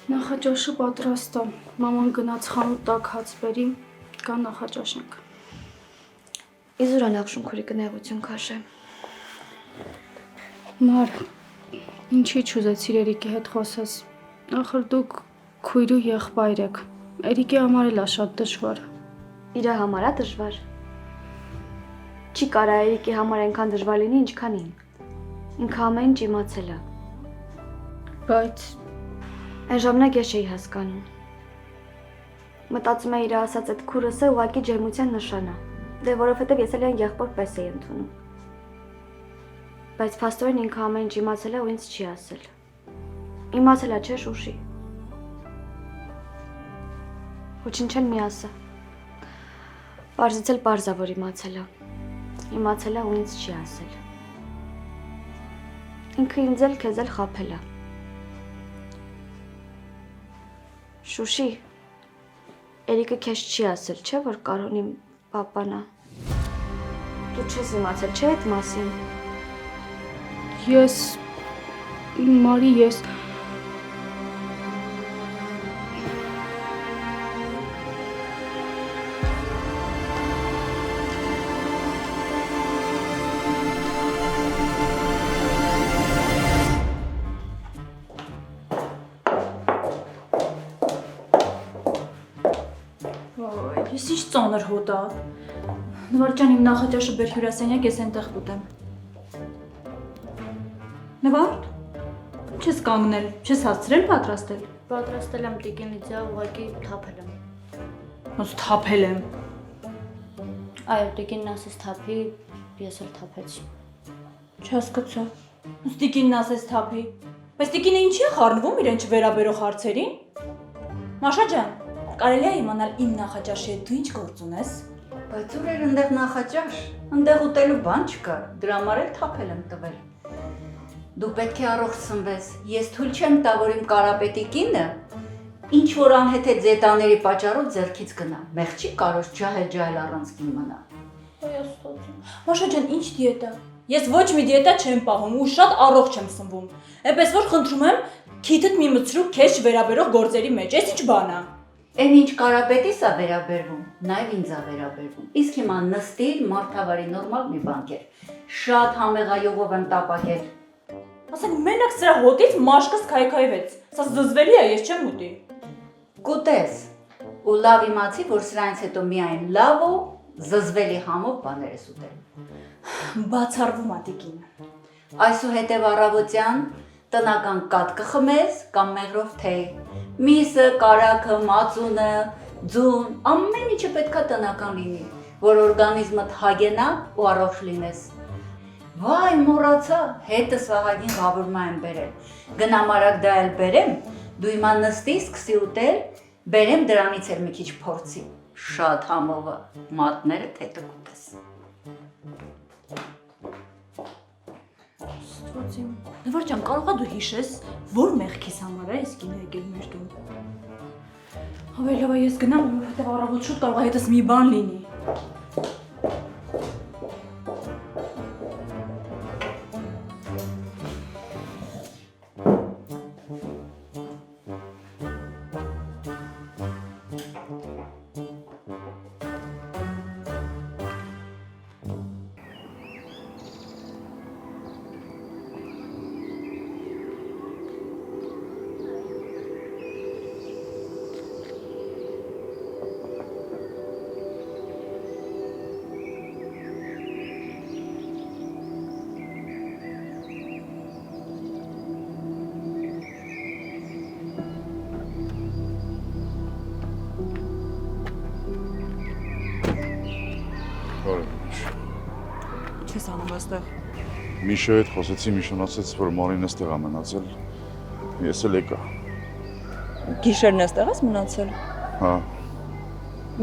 Նախաճաշը պատրաստ է։ Մաման գնաց խանութ տակ հաց բերի, կա նախաճաշենք։ Իզուր անախշուն քուրի կնեղություն քաշե։ Մար, ինչի չուզեցիր Էրիկի հետ խոսես։ Ախր դուք քույրու եղբայր եք։ Էրիկի համար էլ է շատ դժվար։ Իրա համար է դժվար։ Չի կարա Էրիկի համար այնքան դժվար լինի, ինչքան ին։ Ինքը ամեն ինչ իմացել է։ Բայց Այն ժամանակ ես չէի հասկանում։ Մտածում եմ իր ասած այդ քուրս է ուղղակի ջերմության նշան է։ Դե որովհետև ես էլ այն եղբոր պես էի ընդունում։ Բայց փաստորեն ինքը ամեն ինչ իմացել է ու ինձ չի ասել։ Իմացել է, չէ՞ Շուշի։ Ոչինչ էլ մի ասա։ Պարզից էլ պարզ է, որ իմացել է։ Իմացել է ու ինձ չի ասել։ Ինքը ինձ էլ քեզ էլ խաբել է։ Շուշի, Էրիկը քեզ չի ասել, չէ՞ որ Կարոնի պապան է։ Դու չես իմացել, չէ՞ այդ մասին։ Մարի, ես Ես ինչ ծանր հոտ է։ Նվար ջան, իմ նախաճաշը բեր հյուրասենյակ, ես այնտեղ կուտեմ։ Նվար, չես կանգնել, չես հասցրել պատրաստել։ Պատրաստել եմ տիկինի ձա, ուղղակի թափել եմ։ Ոնց թափել եմ։ Այո, տիկինն ասես թափի, ես էլ թափեցի։ Չհասկացա։ Ոնց տիկինն ասես թափի։ Բայց տիկինը ինչի է խառնվում իրեն չվերաբերող հարցերին։ Մաշա ջան, կարելի է իմանալ իմ նախաճաշի հետ դու ինչ գործ ունես։ Բայց ուր էր ընդեղ նախաճաշ, ընդեղ ուտելու բան չկա, դրա համար էլ թափել եմ տվել։ Դու պետք է առողջ սնվես, ես թույլ չեմ տա, որ իմ կարապետի կինը ինչ որ անհեթեթ զետաների պատճառով ձեռքից գնա, մեղքի կարոս ջահել առանց կին մնա։ Մաշա ջան, ինչ դիետա։ Ես ոչ մի դիետա չեմ պահում ու շատ առողջ եմ սնվում։ Էնպես որ խնդրում եմ, քիթդ մի մտցրու քեզ վերաբերող գործերի մեջ, այս ինչ բան է։ Էն ինչ կարապետիս է վերաբերվում, նաև ինձ է վերաբերվում։ Իսկ հիմա նստիր մարդավարի նորմալ մի բան կեր։ Շատ համեղայողով եմ տապակել։ Ասենք մենակ սրա հոտից մաշկս քայքայվեց։ Սա զզվելի է, ես չեմ ուտի։ Կուտես ու լավ իմացի, որ սրանից հետո միայն լավ ու զզվելի համով բաներ ես ուտել։ Բացառվում է տիկին։ Այսուհետև առավոտյան տնական կաթ կխմես կամ մեղրով թեյ։ Միսը, կարագը, մածունը, ձուն, ամեն ինչը պետքա տնական լինի, որ օրգանիզմդ հագենա ու առողջ լինես։ Վայ, մոռացա, հետս Վահագին Ղավուրմա եմ բերել։ Գնամ արագ դա էլ բերեմ, դու հիմա նստի, սկսի ուտել, բերեմ դրանից էլ մի քիչ փորձի։ Շատ համով է, մատները թեթը կուտես։ Նվար ջան, կարող է դու հիշես, որ մեղքիս համար է այս կինը եկել մեր տուն։ Հավե լավ է, ես գնամ, որովհետև առավոտ շուտ կարող է հետս մի բան լինի։ Չես անում այստեղ։ Միշո հետ խոսեցի, Միշոն ասաց, որ Մարին այստեղ է մնացել։ Ես էլ եկա։ Գիշերն այստեղ ես մնացել։ Հա,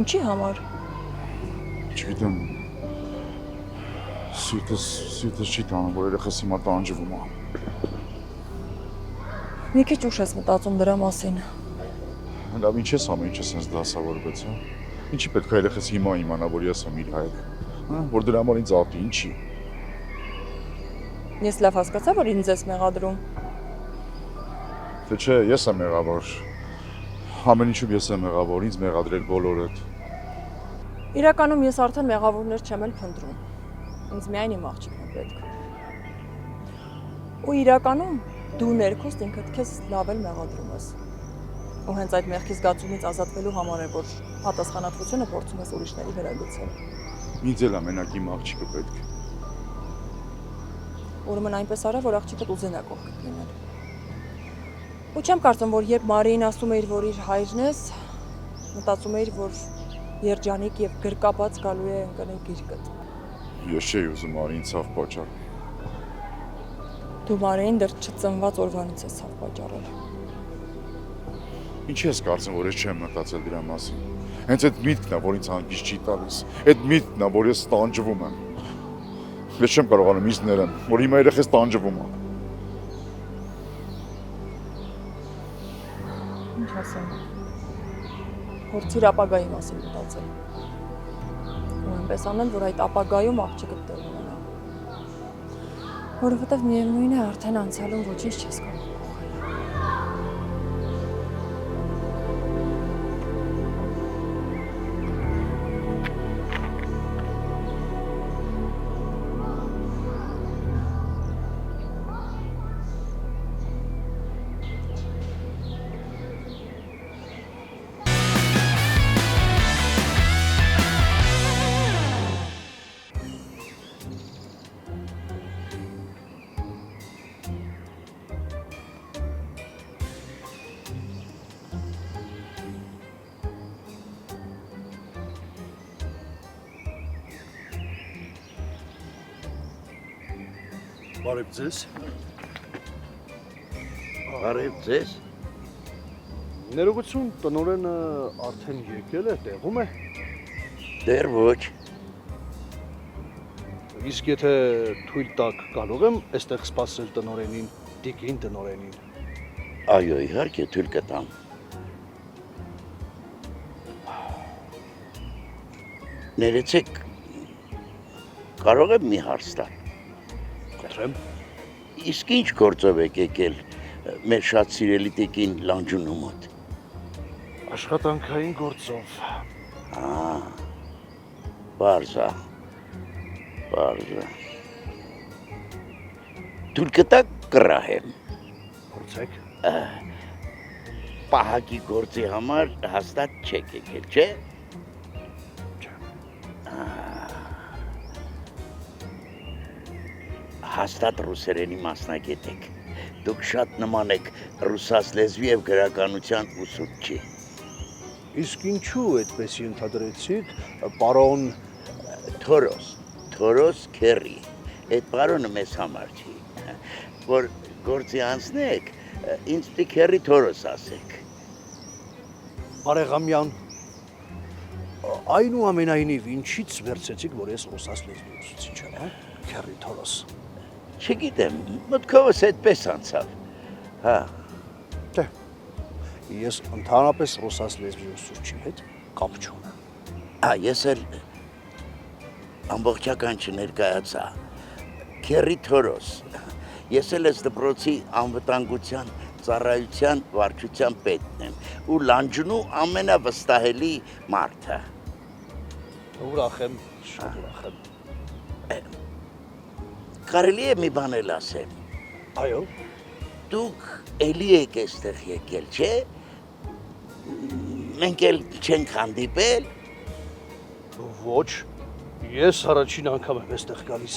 Ինչի համար։ չգիտեմ։ Սիրտս չի տանում, որ երեխաս հիմա տանջվում է։ Մի քիչ ուշ ես մտածում դրա մասին։ Լավ, ինչ ես ամեն ինչը սենց դասավորվեց, հա։ Ինչի պետք է երեխաս հիմա իմանա, որ ես եմ իր հայր։ Հա, որ դրա համար ինձ ատի, ինչի։ Ես լավ հասկացա, որ ինձ ես մեղադրում։ Թե չէ, ես եմ եղավոր։ Ամեն ինչում ես եմ մեղավոր, ինձ մեղադրել բոլորդ։ Իրականում ես արդեն մեղավորներ չեմ էլ փնտրում։ Ինձ միայն իմ աղջիկն է պետք։ Ու իրականում դու ներքուստ ինքդ քեզ լավ էլ մեղադրում ես։ Ու հենց այդ մեղքի զգացումից ազատվելու համար է, որ պատասխանատվությունը փորձում ես ուրիշների վրա լցել։ Ինձ էլ ամենակ իմ աղջիկը պետք է։ Ուրեմն այնպես արա, որ աղջիկդ ուզենա կողքդ լինել։ Ու չեմ կարծում, որ երբ Մարիին ասում էիր, որ իր հայրն ես, մտածում էիր, որ երջանիկ եւ գրկաբաց գալու է ընկնել գիրկդ։ Ես չէի ուզում Արին ցավ պատճառ։ Դու Մարիին դեռ չծնված օրվանից ես ցավ պատճառել։ Ինչ ես կարծում, որ ես չեմ մտածել դրա մասին։ Հենց այդ միտքն է, որ ինձ հանգիստ չի տալիս։ Այդ միտքն է, որ ես տանջվում եմ։ Ես չեմ կարողանում ինձ ներեմ, որ հիմա երեխես տանջվում է։ Ինչ ասեմ։ Փորձիր ապագայի մասին մտածել։ Ու այնպես անել, որ այդ ապագայում աղջիկդ տեղ ունենա։ Որովհետև միևնույն է, արդեն անցյալում ոչինչ չես կարող փոխել։ Բարև ձեզ։ Բարև ձեզ։ Ներողություն, տնօրենը արդեն եկել է, տեղում է։ Դեռ ոչ։ Իսկ եթե թույլ տաք, կարող եմ այստեղ սպասել տնօրենին, տիկին տնօրենին։ Այո, իհարկե, թույլ կտամ։ Ներեցեք, կարող եմ մի հարց տալ։ Կտրեմ։ Իսկ ինչ գործով եք եկել մեր շատ սիրելի տիկին Լանջունու մոտ։ Աշխատանքային գործով։ Բարձա։ Թույլ կտակ կռահեմ։ Գործեք։ Պահակի գործի համար հաստատ չեք եկել, չէ՞։ Հաստատ ռուսերենի մասնագետ եք։ Դուք շատ նման եք ռուսաց լեզվի եւ գրականության ուսուցչի։ Իսկ ինչու այդպեսի ընդհանրեցիք, պարոն Թորոս Քերի։ Այդ պարոնը մեզ համար չի։ Որ գործի անցնեք, ինձ պիտի Քերի Թորոս ասեք։ Բարեղամյան, այնուամենայնիվ ինչից վերցեցիք, որ ես ռուսաց լեզվի ուսուցիչ եմ, հա, Քերի Թորոս։ Չգիտեմ, մտքովս այդպես անցավ։ Հա։ Դե, ես ընդհանրապես ռուսաց լեզվի ուսուցչի հետ կապ չունեմ։ Ես էլ ամբողջական չներկայացա։ Քերի Թորոս։ Ես էլ ես դպրոցի անվտանգության ծառայության վարչության պետն եմ ու Լանջունու ամենավստահելի մարդը։ Ուրախ եմ, շատ ուրախ եմ։ Կարելի է մի բան էլ ասեմ։ Այո։ Դուք էլի եք այստեղ եկել, չէ՞։ Մենք էլ չենք հանդիպել։ Ոչ, ես առաջին անգամ եմ այստեղ գալիս։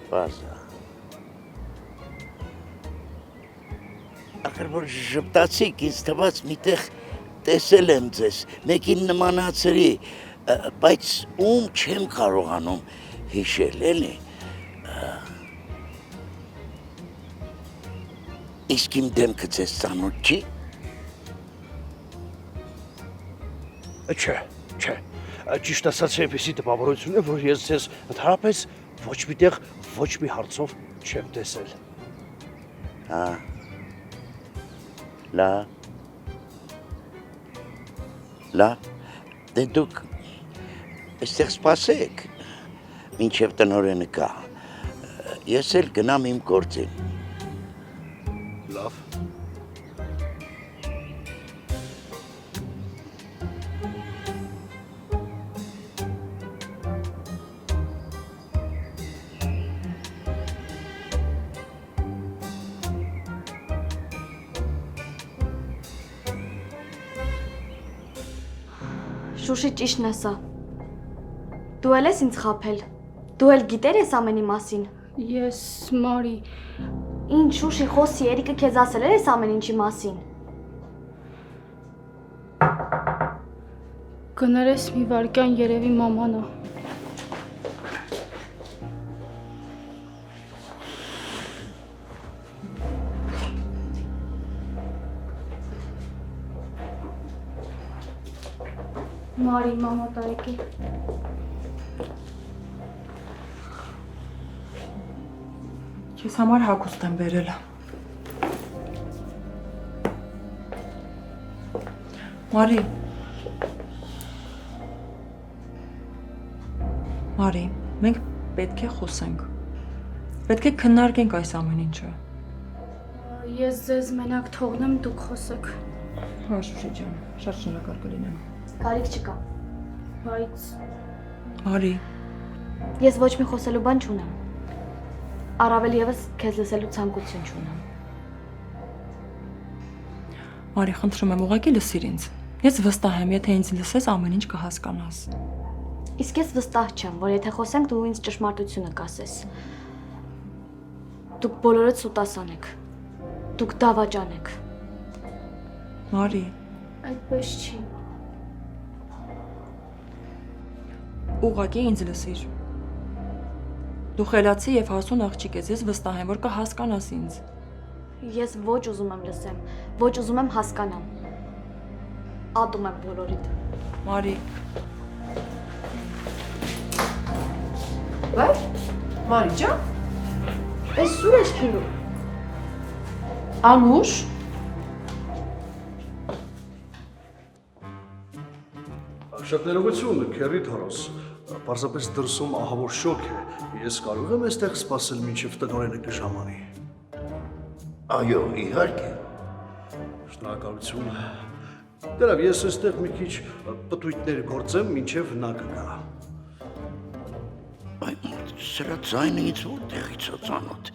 Բարձա։ Ախր որ ժպտացիք, ինձ թվաց միտեղ տեսել եմ ձեզ, մեկին նմանացրի, բայց ում չեմ կարողանում հիշել, էլի։ Իսկ իմ դեմքը ձեզ ծանոթ չի։ Չէ, ճիշտ ասած այնպեսի տպավորություն է, որ ես ձեզ ընդհանրապես ոչ միտեղ ոչ մի հարցով չեմ տեսել։ Լավ, դե դուք այստեղ սպասեք, մինչև տնօրենը գա, ես էլ գնամ իմ գործին։ Լավ։ Շուշի ճիշտն է սա։ Դու էլ ես ինձ խաբել։ Դու էլ գիտեր ես ամենի մասին։ Ես Մարի, Ինչ Շուշի խոսի, Երիկը քեզ ասել էր ես ամեն ինչի մասին։ կներես մի վարքյան երևի մամանա։ Մարի, մամա տարեկի։ Քեզ համար հագուստ եմ բերել։ Մարի։ Մարի, մենք պետք է խոսենք։ Պետք է քննարկենք այս ամեն ինչը։ Ես ձեզ մենակ թողնեմ, դուք խոսեք։ Հա, Շուշի ջան, շատ շնորհակալ կլինեմ։ Կարիք չկա։ Բայց Մարի, Ես ոչ մի խոսելու բան չունեմ։ Առավել եւս քեզ լսելու ցանկություն չունեմ։ Մարի, խնդրում եմ, ուղղակի լսիր ինձ։ Ես վստահ եմ, եթե ինձ լսես, ամեն ինչ կհասկանաս։ Իսկ ես վստահ չեմ, որ եթե խոսենք դու ինձ ճշմարտությունը կասես։ Դուք բոլորդ սուտասան եք։ Դուք դավաճան եք։ Մարի, այդպես չի։ ուղղակի ինձ լսիր։ Դու խելացի եւ հասուն աղջիկ ես, ես վստահ եմ, որ կհասկանաս ինձ։ Ես ոչ ուզում եմ լսեմ, ոչ ուզում եմ հասկանամ։ Ատում եմ բոլորիդ։ Մարի, Բայց Մարի ջան, Էս սուր ես քիլու։ Անուշ, Շատ ներողություն, քերի Թորոս։ Պարզապես դրսում ահավոր շոկ է։ Ես կարող եմ այստեղ սպասել մինչև տնօրենը կժամանի։ Այո, իհարկե։ Շնորհակալություն։ Դեռ ես այստեղ մի քիչ պտույտներ գործեմ, մինչև նա կգա։ Այն սրա ձայնը ինձ որտեղից է ծանոթ։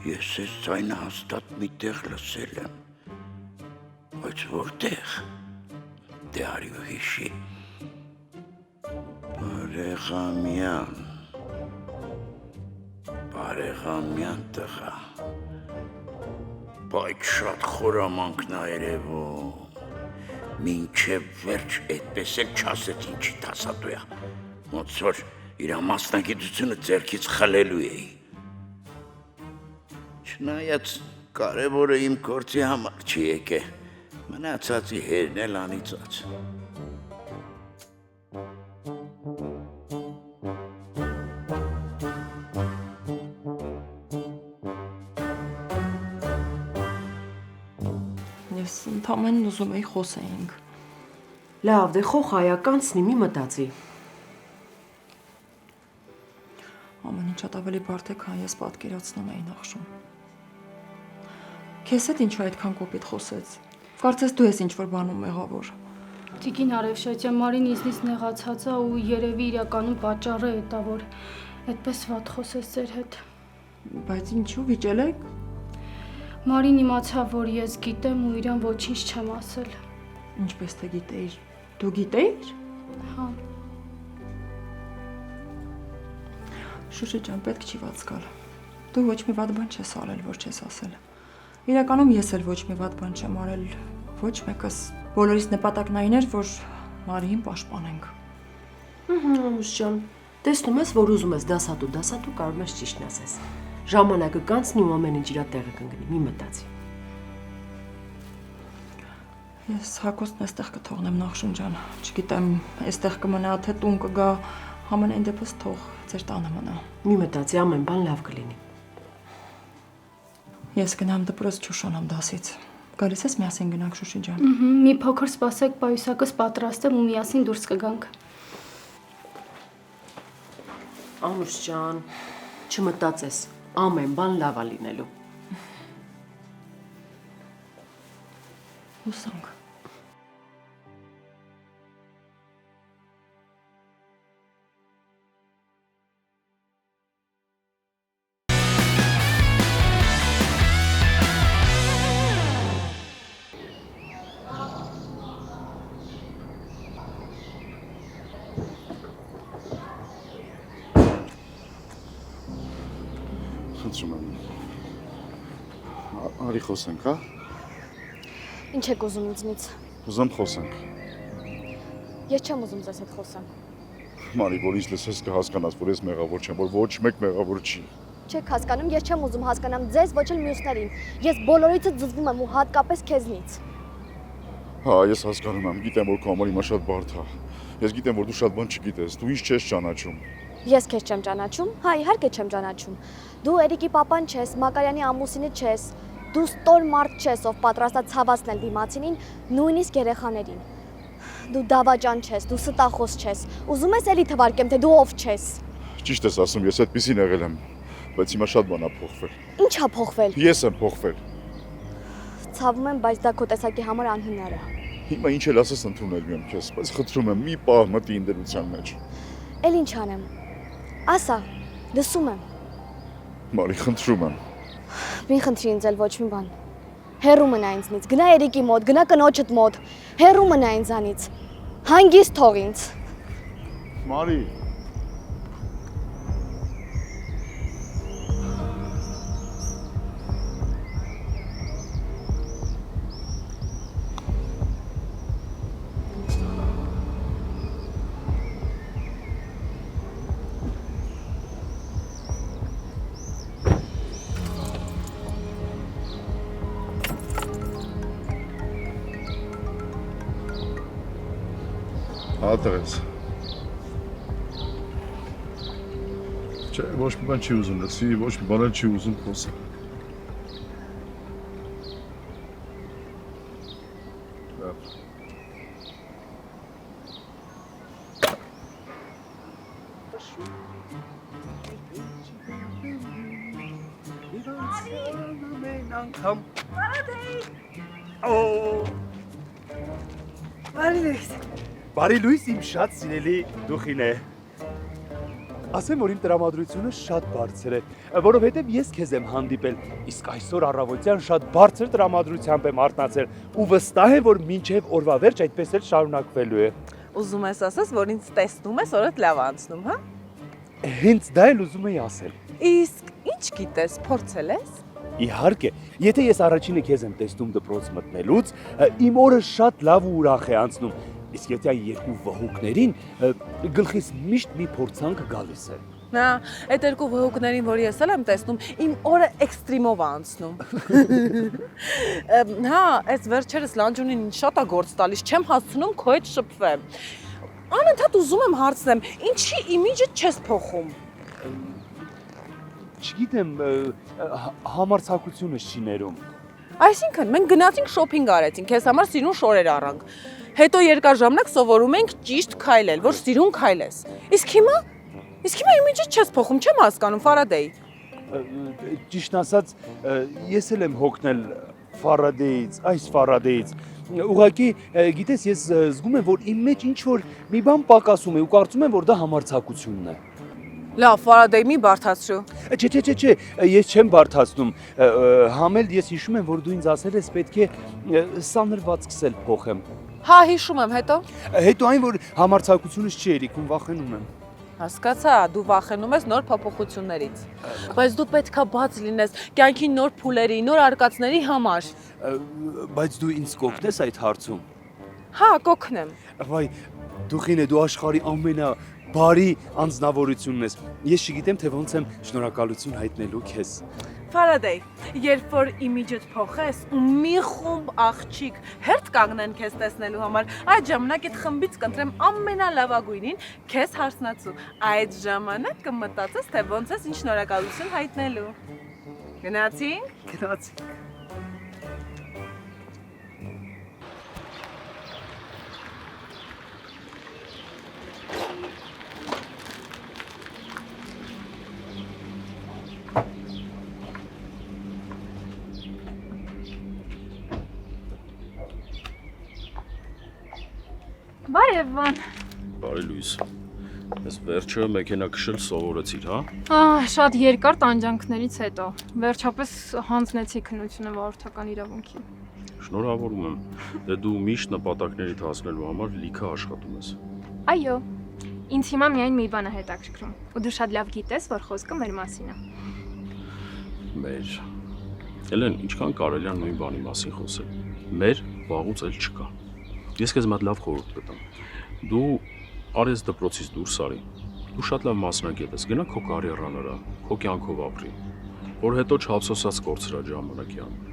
Ես այս ձայնը հաստատ միտեղ լսել եմ։ Բայց որտեղ։ Դե արի ու հիշի։ Բարեղամյան տղա։ Բայց շատ խորամանքն ա երևում։ Մինչև վերջ այդպես էլ չասեց ինչի դասատու է։ Ոնց որ իր մասնագիտությունը ձեռքից խլելու էի։ Չնայած կարևորը իմ գործի համար չի եկել։ Մնացածի հերն էլ անիծած։ ես ընդամենն ուզում էի խոսեինք։ լավ, դե խոխայականցնի, մի մտածի։ Ամեն ինչ շատ ավելի բարդ է, քան ես պատկերացնում էի նախշում։ Քեզ հետ ինչու այդքան կոպիտ խոսեց։ Կարծես դու ես ինչ-որ բանում մեղավոր։ Տիկին Արևշատյան, Մարին ինձնից նեղացած է ու երևի իրականում պատճառը է դա, որ այդպես վատ խոսեց ձեր հետ։ Բայց ինչու վիճել եք։ Մարին իմացավ, որ ես գիտեմ ու իրան ոչինչ չեմ ասել։ Ինչպես թե գիտեիր։ Դու գիտեիր։ Հա։ Շուշի ջան, պետք չի վատ զգալ։ Դու ոչ մի վատ բան չես արել, որ չես ասել։ Իրականում ես էլ ոչ մի վատ բան չեմ արել, ոչ մեկս։ Բոլորիս նպատակն այն էր, որ Մարիին պաշտպանենք։ Անուշ ջան, տեսնում ես, որ ուզում ես դասատու կարող ես ճիշտն ասես։ Ժամանակը կանցնի ու ամեն ինչ իր տեղը կընկնի, մի մտածի։ Ես հակոստն այստեղ կթողնեմ Նախշուն ջան։ Չգիտեմ, այստեղ կմնա, թե տուն կգա, ամենայն դեպս թող ձեր տանը մնա։ Մի մտածի, ամեն բան լավ կլինի։ Ես գնամ դպրոց չուշանամ դասից։ Գալիս ես միասին գնանք Շուշի ջան։ Մի փոքր սպասեք, պայուսակս պատրաստեմ ու միասին դուրս կգանք։ Անուշ ջան, չմտածես, ամեն բան լավ է լինելու։ Հուսանք։ խնդրում եմ։ Արի խոսենք, հա։ Ինչ եք ուզում ինձնից։ Ուզում խոսենք։ Ես չեմ ուզում ձեզ հետ խոսեմ։ Մարի, որ ինձ լսես կհասկանաս, որ ես մեղավոր չեմ, որ ոչ մեկ մեղավոր չի։ Չեք հասկանում, ես չեմ ուզում հասկանամ ձեզ, ոչ էլ մյուսներին։ Ես բոլորիցս զզվում եմ ու հատկապես քեզնից։ Հա, ես հասկանում եմ, գիտեմ, որ քո համար հիմա շատ բարդ է։ Ես գիտեմ, որ դու շատ բան չգիտես, դու ինձ չես ճանաչում։ Ես քեզ չեմ ճանաչում։ Հա, իհարկե չեմ ճանաչում։ Դու Էրիկի պապան չես, Մակարյանի ամուսինը չես։ Դու ստոր մարդ չես, ով պատրաստ է ցավացնել դիմացինին, նույնիսկ երեխաներին։ Դու դավաճան չես, դու ստախոս չես։ Ուզում ես էլի թվարկեմ, թե դու ով չես։ Ճիշտ ես ասում, ես այդպեսին եղել եմ, բայց հիմա շատ բան ա փոխվել։ Ինչ ա փոխվել։ Ես եմ փոխվել։ Ցավում եմ, բայց դա քո տեսակի համար անհնար է։ Հիմա ինչ էլ ասես ընդունել եմ քեզ, բայց խնդրում եմ, մի պահ մտի իմ դրության մեջ։ Էլ ինչ անեմ։ Ասա, լսում եմ։ Մարի, խնդրում եմ։ Մի խնդրի ինձ էլ ոչ մի բան։ Հեռու մնա ինձնից, գնա Էրիկի մոտ, գնա կնոջդ մոտ։ Հեռու մնա ինձանից։ Հանգիստ թող ինձ։ Մարի։ Հատես։ Չէ, ոչ մի բան չի ուզում լսի, ոչ մի բան չի ուզում խոսել։ Բարի լույս իմ շատ սիրելի դուխին է։ Ասեմ, որ իմ տրամադրությունը շատ բարձր է, որովհետև ես քեզ եմ հանդիպել, իսկ այսօր առավոտյան շատ բարձր տրամադրությամբ եմ արթնացել ու վստահ եմ, որ մինչև օրվա վերջ այդպես էլ շարունակվելու է։ Ուզում ես ասես, որ ինձ տեսնում ես, օրդ լավ անցնում, հա։ Հենց դա էլ ուզում էի ասել։ Իսկ ինչ գիտես, փորձել ես։ Իհարկե, եթե ես առաջինը քեզ եմ տեսնում դպրոց մտնելուց, իմ օրը շատ լավ ու ուրախ է անցնում, իսկ եթե այն երկու վհուկներին գլխիս միշտ մի փորձանք գալիս է։ Հա, այդ երկու վհուկներին, որ ես էլ եմ տեսնում, իմ օրը էքստրիմով է անցնում։ Հա, այս վերջերս լանջունին ինձ շատ է գործ տալիս, չեմ հասցնում քո հետ շփվեմ։ Անընդհատ ուզում եմ հարցնեմ, ինչի իմիջը չես փոխում։ Չգիտեմ, համարձակությունը չի ներում։ Այսինքն, մենք գնացինք շոփինգ արեցինք, քեզ համար սիրուն շորեր առանք։ Հետո երկար ժամանակ սովորում ենք ճիշտ քայլել, որ սիրուն քայլես։ Իսկ հիմա իմիջը չես փոխում, չեմ հասկանում, Ֆարադեյ։ Ճիշտ ասած, ես էլ եմ հոգնել Ֆարադեյից, այս Ֆարադեյից։ Ուղղակի, գիտես, ես զգում եմ, որ իմ մեջ ինչ որ մի բան պակասում է ու կարծում եմ, որ դա համարձակությունն է։ Լավ, Ֆարադեյ, մի բարդացրու։ Չէ, ես չեմ բարդացնում։ Համել ես հիշում եմ, որ դու ինձ ասել ես պետք է սանրվածքս էլ փոխեմ։ Հա, հիշում եմ, հետո։ Հետո այն, որ համարձակությունս չի երիկում, վախենում եմ։ Հասկացա, դու վախենում ես նոր փոփոխություններից։ Բայց դու պետքա բաց լինես կյանքի նոր փուլերի, նոր արկածների համար։ Բայց դու ինձ կօգնես այդ հարցում։ Հա, կօգնեմ։ Վայ, դուխին է, դու աշխարհի ամենաբարի անձնավորությունն ես։ Ես չգիտեմ, թե ոնց եմ շնորհակալություն հայտնելու քեզ։ Ֆարադեյ, երբ որ իմիջդ փոխես ու մի խումբ աղջիկ հերթ կանգնեն քեզ տեսնելու համար, այդ ժամանակ այդ խմբից կընտրեմ ամենալավագույնին քեզ հարցնացու։ Այդ ժամանակ կմտածես, թե ոնց ես ինչ շնորհակալություն հայտնելու։ Գնացինք։ Բարևան։ Բարի լույս։ Ես վերջը մեքենա քշել սովորեցիր, հա։ Շատ երկար տանջանքներից հետո վերջապես հանձնեցի քննությունը վարորդական իրավունքի։ Շնորհավորում եմ։ Դե դու միշտ նպատակներիդ հասնելու համար լիքը աշխատում ես։ Այո։ Ինձ հիմա միայն մի բան է հետաքրքրում։ Ու դու շատ լավ գիտես, որ խոսքը մեր մասին է։ Մեր։ Էլեն, ինչքան կարելի է նույն բանի մասին խոսել։ Մեր վաղուց էլ չկա։ Ես քեզ մոտ լավ խորհուրդ կտամ։ Դու արես դպրոցից դուրս արի։ Դու շատ լավ մասնակից ես, գնա քո կարիերան արա, քո կյանքով ապրի, որ հետո չափսոսած կորցրա ժամանակի համար։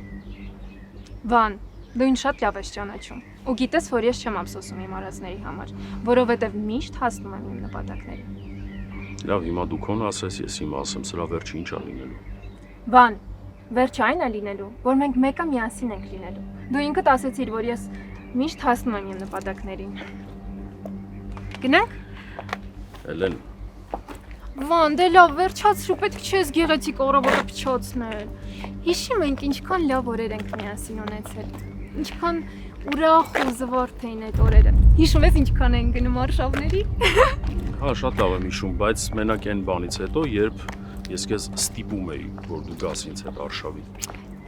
Վան, դու ինձ շատ լավ ես ճանաչում։ Ու գիտես, որ ես չեմ ափսոսում իմ արածների համար, որովհետև միշտ հասնում եմ իմ նպատակներին։ Լավ, հիմա դու քոնը ասես, ես հիմա ասեմ, սրա վերջը ինչ է լինելու։ Վան, վերջը այն է լինելու, որ մենք մեկը միասին ենք լինելու։ Դու ինքդ ասեցիր, որ ես միշտ հասնում եմ իմ նպատակներին։ Գնանք։ Էլեն, Վան, դե լավ, վերջացրու, պետք չէ ես գեղեցիկ օրովոտը փչոցնել։ Հիշի մենք ինչքան լավ օրեր ենք միասին ունեցել։ Ինչքան ուրախ ու զվարթ էին այդ օրերը։ Հիշում ես ինչքան են գնում արշավների։ հա, շատ լավ եմ հիշում, բայց մենակ այն բանից հետո, երբ ես քեզ ստիպում էի, որ դու գաս ինձ հետ արշավի։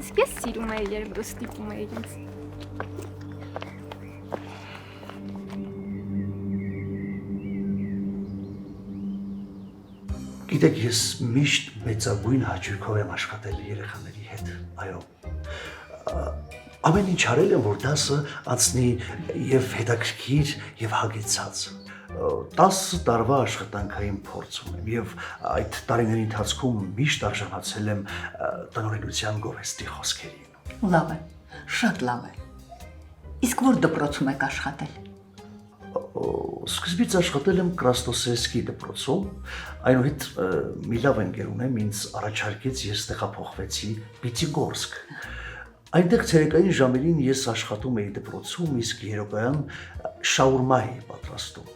Իսկ ես սիրում էի, երբ դու ստիպում էիր ինձ։ Գիտեք, ես միշտ մեծագույն հաճույքով եմ աշխատել երեխաների հետ, այո։ Ամեն ինչ արել եմ, որ դասը անցնի եւ հետաքրքիր եւ հագեցած։ 10 տարվա աշխատանքային փորձ ունեմ եւ այդ տարիների ընթացքում միշտ արժանացել եմ տնօրենության գովեստի խոսքերին։ Լավ է, շատ լավ է։ Իսկ որ դպրոցում եք աշխատել։ Սկզբից աշխատել եմ Կրասնոսևսկի դպրոցում, այնուհետ մի լավ ընկեր ունեմ ինձ առաջարկեց ես տեղափոխվեցի Պիտիգորսկ։ Այնտեղ ցերեկային ժամերին ես աշխատում էի դպրոցում, իսկ երեկոյան շաուրմա էի պատրաստում։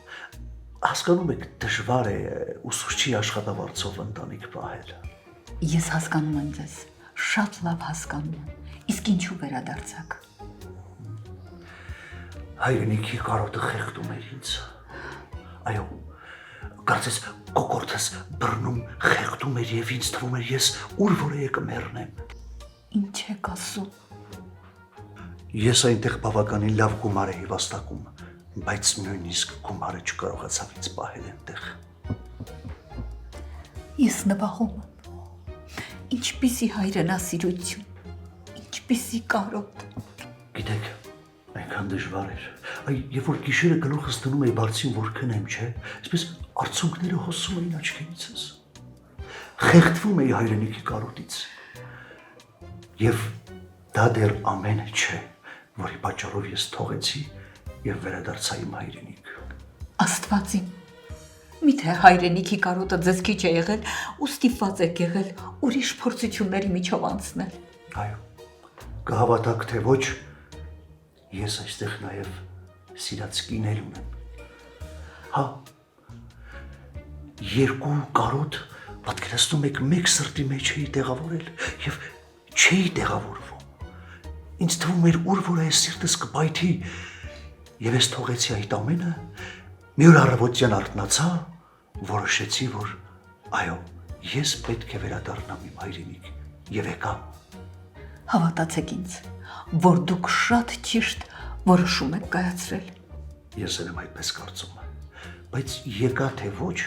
Հասկանում եք, դժվար է ուսուցչի աշխատավարձով ընտանիք պահել։ Ես հասկանում եմ ձեզ, շատ լավ հասկանում եմ։ Իսկ ինչու վերադարձաք։ Հայրենիքի կարոտը խեղդում էր ինձ։ Այո, կարծես կոկորդս բռնում խեղդում էր եւ ինձ թվում էր ես ուր որ եկը մեռնեմ։ Ինչ եք ասում։ Ես այնտեղ բավականին լավ գումար էի վաստակում, բայց նույնիսկ գումարը չկարողացավ ինձ պահել այնտեղ։ Ես նվաղում եմ։ Ինչպիսի հայրենասիրություն, ինչպիսի կարոտ։ Գիտեք, այնքան դժվար էր։ Այ երբ որ գիշերը գլուխս դնում էի բարձին որ քնեմ, չէ՞, այսպես արցունքները հոսում էին աչքերիցս։ Խեղդվում էի հայրենիքի կարոտից։ Եվ դա դեռ ամենը չէ, որի պատճառով ես թողեցի եւ վերադարձա իմ հայրենիք։ Աստվածին, միթե հայրենիքի կարոտը ձեզ քիչ է եղել ու ստիպված եք եղել ուրիշ փորձությունների միջով անցնել։ Այո, կհավատաք թե ոչ, ես այստեղ նաեւ սիրած կիներ ունեմ։ Հա, երկու կարոտ, պատկերացնում եք, մեկ սրտի մեջ էի տեղավորել եւ չէի տեղավորվում։ Ինձ թվում էր ուր որ այս սիրտս կպայթի եւ ես թողեցի այդ ամենը, մի օր առավոտյան արթնացա, որոշեցի, որ այո, ես պետք է վերադառնամ իմ հայրենիք եւ եկա։ Հավատացեք ինձ, որ դուք շատ ճիշտ որոշում եք կայացրել։ Ես եմ այդպես կարծում, բայց եկա թե ոչ,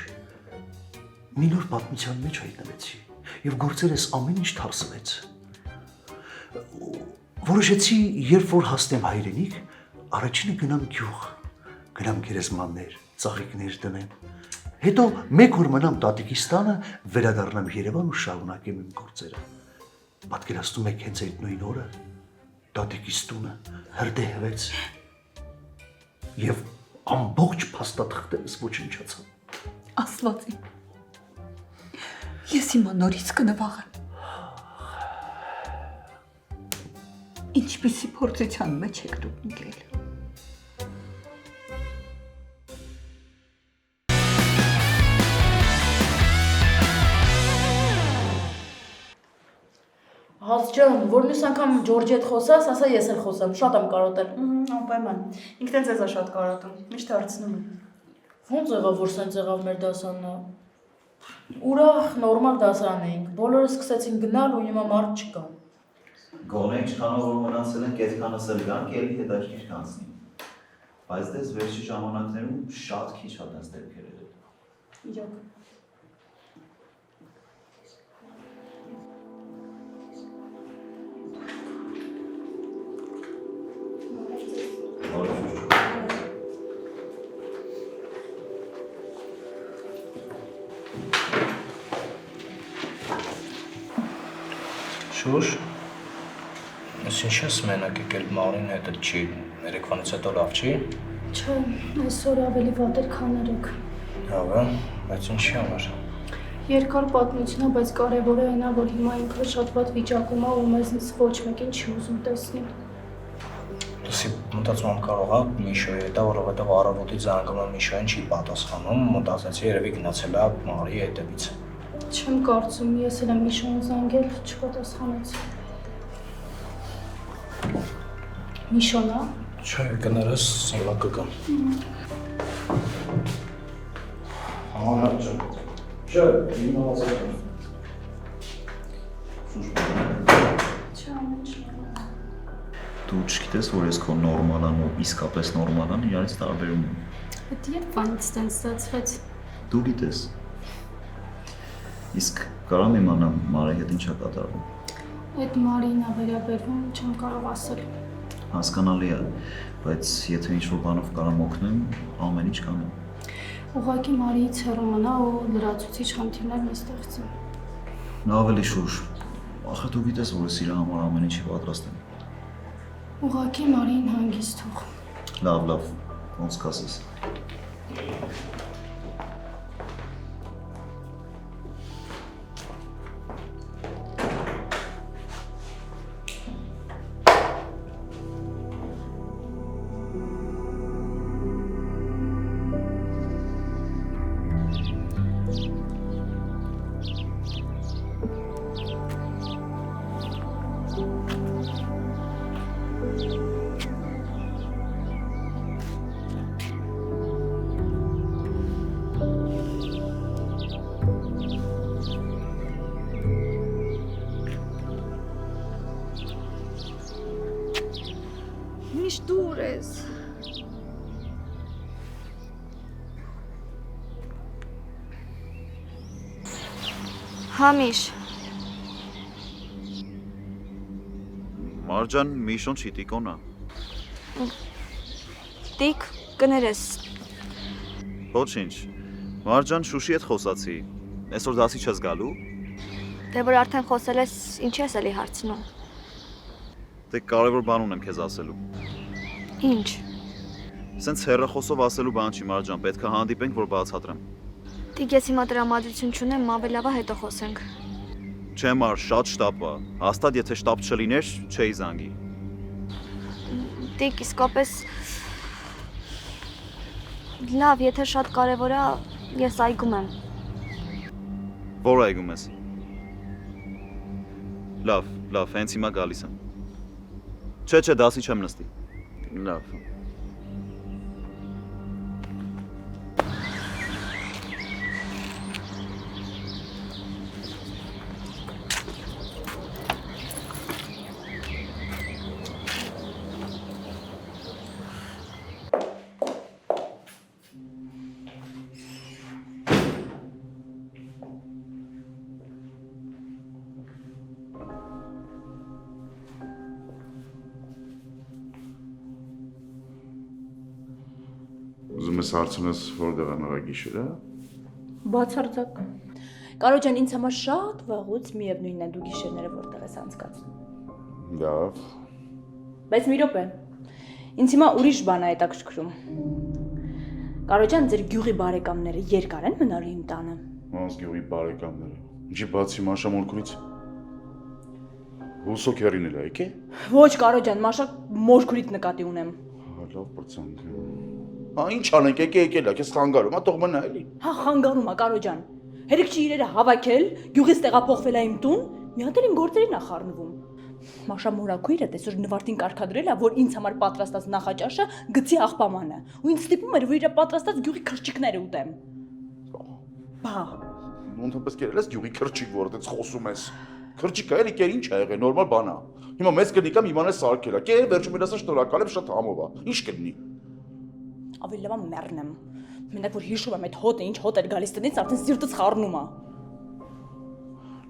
մի նոր պատմության մեջ հայտնվեցի եւ գործերս ամեն ինչ թարսվեց։ Որոշեցի, երբ որ հասնեմ հայրենիք, առաջինը գնամ գյուղ, գնամ գերեզմաններ, ծաղիկներ դնեմ։ Հետո մեկ օր մնամ տատիկիս տանը, վերադառնամ Երևան ու շարունակեմ իմ գործերը։ Պատկերացնում եք հենց այդ նույն օրը տատիկիս տունը հրդեհվեց եւ ամբողջ փաստաթղթերս ոչնչացան։ Աստվածին, ես հիմա նորից կնվաղեմ։ Ինչպիսի փորձության մեջ եք դուք ընկել։ Հասջան, որ մյուս անգամ Ջորջի հետ խոսաս, ասա ես էլ խոսեմ, շատ եմ կարոտել։ Անպայման։ Ինքն էլ ձեզ է շատ կարոտում, միշտ հարցնում եմ։ Ոնց եղավ, որ սենց եղավ մեր դասանը։ Ուրախ, նորմալ դասարան էինք, բոլորը սկսեցին գնալ ու հիմա մարդ չկա։ Գոնե ինչքանով որ մնացել ենք, այդքանս էլ գանք, էլի հետաքրքիր կանցնի։ Բայց դες վերջի ժամանակներում շատ քիչ հա դες դեպքեր եղել։ Իրոք։ Շուշ, ես ինչ ես մենակ եկել Մարին հետը չի, երեկվանից հետո լավ չի։ Չէ, այսօր ավելի վատ էր, քան երեկ։ Լավ է, բայց ինչի համար։ Երկար պատմություն է, բայց կարևորը այն է, որ հիմա ինքը շատ վատ վիճակում է ու մեզ ոչ մեկին չի ուզում տեսնել։ Դասի մտածում եմ կարող է Միշոյի հետ, որովհետև առավոտից զանգում եմ Միշոյին չի պատասխանում, մտածեցի երևի գնացել է Մարի հետևից։ Չեմ կարծում, ես էլ եմ Միշոյին զանգել, չպատասխանեց։ Միշոն է։ Չէ, կներես հիմա կգամ։ Համանար ջան։ Չէ, հիմա ասեմ։ Դու չգիտես, որ ես քո նորմալան ու իսկապես նորմալան իրարից տարբերում եմ։ Դա երբ բանից ստենց ստացվեց։ Դու գիտես։ Իսկ կարամ իմանամ Մարի հետ ինչա կատարվում։ Այդ Մարին է վերաբերվում, չեմ կարող ասել։ Հասկանալի է, բայց եթե ինչ-որ բանով կարամ օգնեմ, ամեն ինչ կանեմ։ Ուղղակի Մարիից հեռու մնա ու լրացուցիչ խնդիրներ մի ստեղծի։ Նա ավելի շուշ։ Ախր դու գիտես, որ ես իր համար ամեն ինչի պատրաստ եմ։ Ուղղակի Մարին հանգիստ թող։ Լավ, ոնց կասես։ Միշտ դուր ես։ Համիշ։ Մարջան Միշոն չի տիկոնա։ Տիկ, կներես։ Ոչինչ։ Մարջան Շուշի հետ խոսացի։ Այսօր դասի չես գալու։ Դե որ արդեն խոսել ես, ինչի ես էլի հարցնում։ Դե կարևոր բան ունեմ քեզ ասելու։ Ինչ։ Սենց հեռախոսով ասելու բան չի, Մարջան, պետք է հանդիպենք, որ բացատրեմ։ Տիկ, ես հիմա տրամադրություն չունեմ, ավելի լավ է հետո խոսենք։ Չէ, Մար, շատ շտապ է։ Հաստատ եթե շտապ չլիներ, չէի զանգի։ Տիկ, իսկապես լավ, եթե շատ կարևոր է, ես այգում եմ։ Որ այգում ես։ Լավ, հենց հիմա գալիս եմ։ Չէ, դասի չեմ նստի։ Լավ։ Ուզում ես հարցնես որտեղ է նրա գիշերը։ Բացարձակ։ Կարո ջան, ինձ համար շատ վաղուց միևնույնն է դու գիշերները որտեղ ես անցկացնում։ Լավ։ Բայց մի րոպե։ Ինձ հիմա ուրիշ բան է հետաքրքրում։ Կարո ջան, ձեր գյուղի բարեկամները երկար են մնալու իմ տանը։ Ոնց գյուղի բարեկամները։ Ինչի բացի Մաշա Մորքուրից։ Հուսո քերին էլ եկե։ Ոչ, Կարո ջան, Մաշա Մորքուրիդ նկատի ունեմ։ Լավ բրցանք։ Ինչ անենք, եկել է, քեզ խանգարում, թող մնա էլի։ Հա, խանգարում է, Կարո ջան։ Հերիք չի իրերը հավաքել, գյուղից տեղափոխվել է իմ տուն, մի հատ էլ իմ գործերին է խառնվում։ Մաշա Մորաքույրը տեսօր նվարտին կարգադրել է, որ ինձ համար պատրաստած նախաճաշը գցի աղբամանը, ու ինձ ստիպում էր, որ իր պատրաստած գյուղի քրճիկները ուտեմ։ Բա։ Ոնց կերել ես գյուղի քրճիկ, որ այդպես խոսում ես։ Քրճիկը էլի կեր ինչ ա եղել, նորմալ բան է։ Հիմա մեծ կնիկամ իմանես սարքել է։ Կեր վերջում էլ ասա շնորհակալ եմ, շատ համով է։ Ինչ կլինի։ Ավելի լավ է մեռնեմ։ Մենակ որ հիշում եմ այդ հոտը, ինչ հոտ էր գալիս տնից, արդեն սիրտս խառնում է։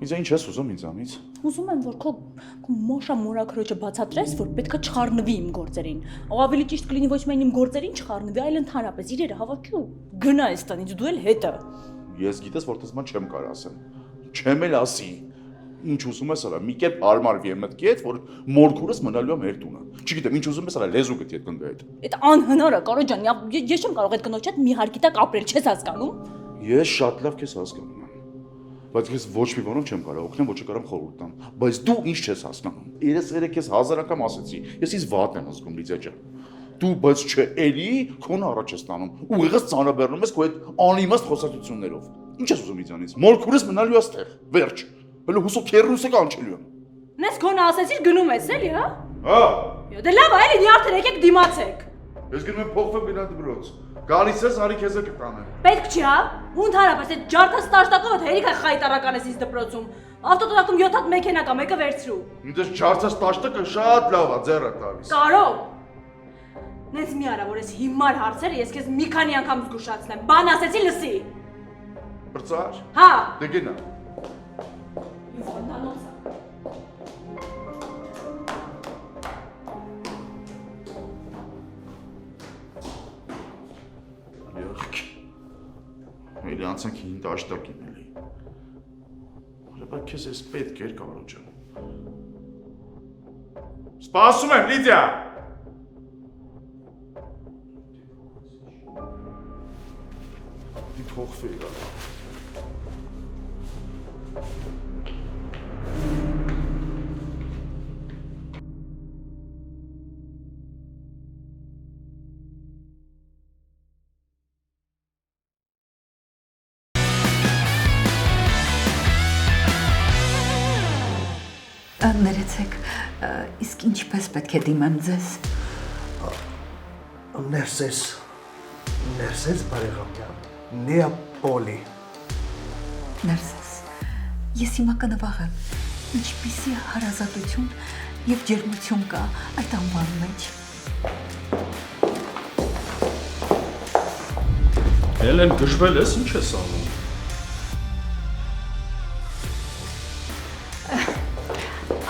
Ինձ ինչ ես ուզում ինձանից։ Ուզում եմ, որ քո Մաշա Մորաքրոջը բացատրես, որ պետքա չխառնվի իմ գործերին։ Ավելի ճիշտ կլինի ոչ միայն իմ գործերին չխառնվի, այլ ընդհանրապես իրերը հավաքի ու գնա այստանից, դու էլ հետը։ Ես գիտես, որ դες ման չեմ կարող ասեմ։ Չեմ էլ ասի։ Ինչ ուզում ես արա, մի կերպ հարմարվի եմ մտքի հետ, որ մորքուրս մնալու է մեր տունը։ Չգիտեմ, ինչ ուզում ես արա, լեզու գտի այդ կնգա հետ։ Այդ անհնարը, Կարո ջան, ես չեմ կարող այդ կնոջ հետ մի հարկի տակ ապրել, չես հասկանում։ Ես շատ լավ քեզ հասկանում եմ։ Բայց ես ոչ մի բանով չեմ կարող օգնեմ, ոչ կարամ խորհուրդ տամ։ Բայց դու ինչ չես հասկանում։ Երես քեզ 1000 անգամ ասեցի։ Ես ինձ վատն եմ զգում, Լիդիա ջան։ Դու բայց չէ, էլի քոնը առաջ ես տանում։ Ուղիղս ծանրաբեռնում ես քո այդ անիմաստ խոսակցություններով։ Ինչ ես ուզում իցանից։ Մորքուրս մնալու է ստեղ։ Վերջ։ Հələ հուսով քերրուսը կանչելու եմ։ Նես քոնը ասեցիր գնում ես էլի, հա։ Հա։ Դե լավ, էլի մի արդեն եկեք դիմացեք։ Ես գնում եմ փոխվեմ գնալ դպրոց։ Գալիս ես արի քեզ կտանեմ։ Պետք չի, հա։ Ու ընդհանրապես այդ ջարդը ստաշտակով հերիք է խայտարական ես ինձ դպրոցում։ Ավտոտնակում 7 հատ մեքենա կա, մեկը վերցրու։ Ինձ ջարդը տաշտակը շատ լավ է, ձեռը տալիս։ Կարո։ Նենց մի արա, որ ես հիմար հարցերը ես քեզ մի քանի անգամ զգուշացնեմ։ Բան ասեցի լսի։ Բրծար։ Հա։ Դե գնա։ Էլի անցանք 5 տաշտակին էլի։ Բայց քեզ էս պետք էր Կարո ջան։ Սպասում եմ, Լիդիա։ Դի փոխվի գա։ Ներեցեք, իսկ ինչպես պետք է դիմեմ ձեզ։ Ներսես բարեղամյան, Նեապոլի։ Ներսես, ես հիմա կնվաղեմ, ինչպիսի հարազատություն և ջերմություն կա այդ անվան մեջ։ Էլեն գժվել ես, ինչ ես անում։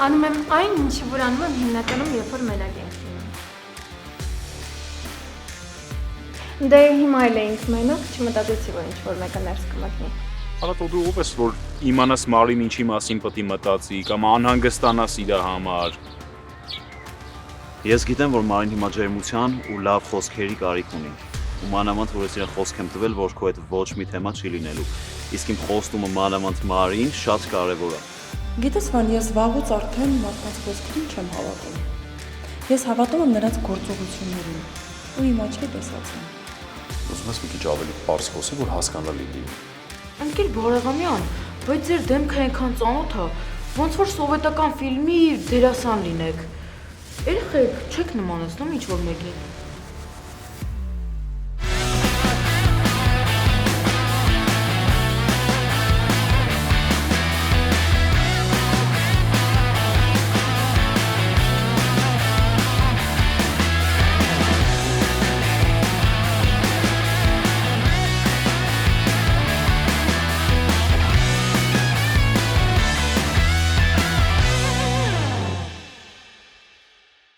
Անում եմ այն, ինչը որ անում եմ հիմնականում, երբ որ մենակ ենք լինում։ Դե հիմա էլ էինք մենակ, չմտածեցի, որ ինչ-որ մեկը ներս կմտնի։ Արա դու ով ես, որ իմանաս Մարին ինչի մասին պետք է մտածի կամ անհանգստանաս իր համար։ Ես գիտեմ, որ Մարին հիմա ջերմության ու լավ խոսքերի կարիք ունի։ Ու մանավանդ որ ես իրեն խոսք եմ տվել, որ քո այդ ոչ մի թեմա չի լինելու։ Իսկ իմ խոստումը մանավանդ Մարին շատ կարևոր է։ Գիտես, Վան, ես վաղուց արդեն մարդկանց խոսքերին չեմ հավատում։ Ես հավատում եմ նրանց գործողություններին ու իմ աչքերը տեսածին։ Ուզում ես մի քիչ ավելի պարզ խոսի, որ հասկանալի լինի։ Ընկեր Բարեղամյան, բայց ձեր դեմքը այնքան ծանոթ է, ոնց որ սովետական ֆիլմի դերասան լինեք։ Երեխեք, չեք նմանացնում ինչ-որ մեկին։